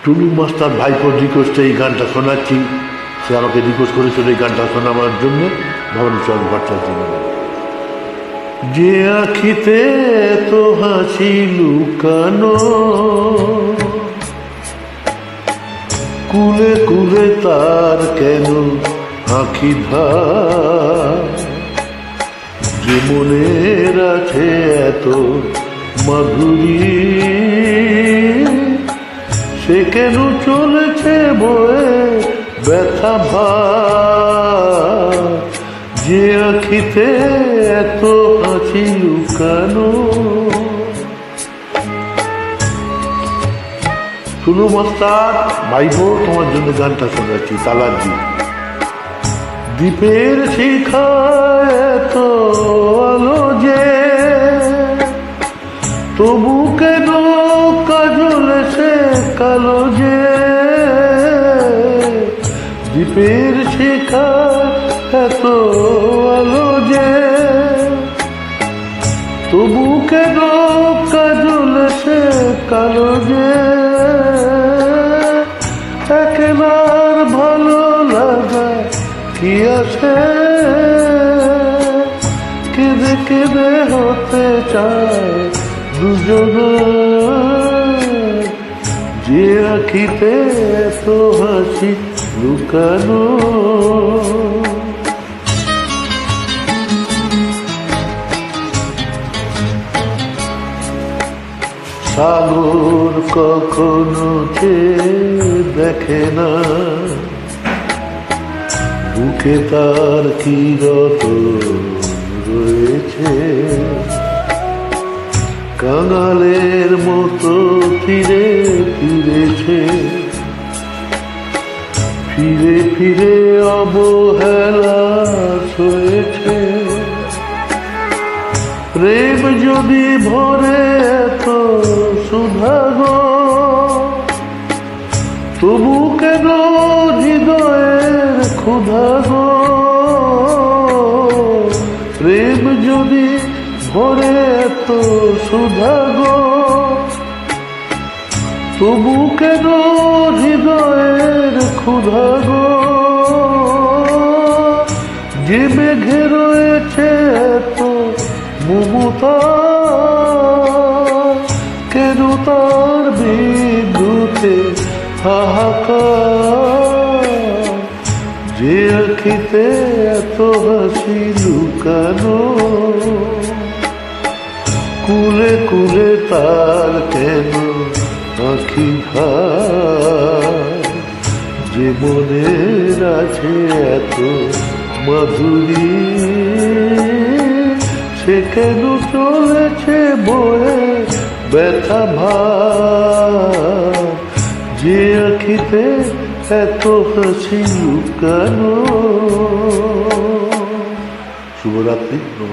টুলু master ভাইপোর রিকোয়েস্টে এই গানটা শোনাচ্ছি। সে আমাকে রিকোয়েস্ট করেছিল এই গানটা শোনাবার জন্য। ভবানীচরণ ভট্টাচার্য যে আখিতে তো হাসি লুকানো, কুলে কুলে তার কেন আঁখি ধার, যে মনের আছে এত মাধুরী, সে কেন চলেছে বয়ে ব্যথা ভার, যে আখিতে এত হাসি লুকানো। টুলু মাস্টার ভাইপো তোমার জন্য গানটা শোনাচ্ছি। তালাজি দ্বীপের শিখায় এত আলো যে, তবু কেন কাজল সে কালো যে, দ্বীপের শিখায় এত আলো যে, তবু কেন কাজল সে কালো যে, একবার ভালো লাগা কি আছে, কেঁদে কেঁদে হতে চায় দুজন, যে আখিতে এত হাসি লুকানো। সাগর কখনো দেখে না, বুকে তার কি রতন রয়েছে, কাঙালের মতো ফিরে ফিরেছে, ফিরে ফিরে অবহেলা হয়েছে। প্রেম যদি ভরে এত সুধা গো, তবু কেন হৃদয়ের ক্ষুধা গো, প্রেম যদি ভরে এত সুধা গো, তবু কেন হৃদয়ের ক্ষুধা গো, যে মেঘে রয়েছে এত মমতা, কেন তার বিদ্যুতে হাহাকার, যে আখিতে এত হাসি লুকানো, কুলে কুলে তার কেন আঁখি ধার, যে মনের আছে এত মাধুরী, সে কেন চলেছে বয়ে ব্যথা ভার, যে আখিতে এত হাসি লুকানো। শুভরাত্রি, নমস্কার।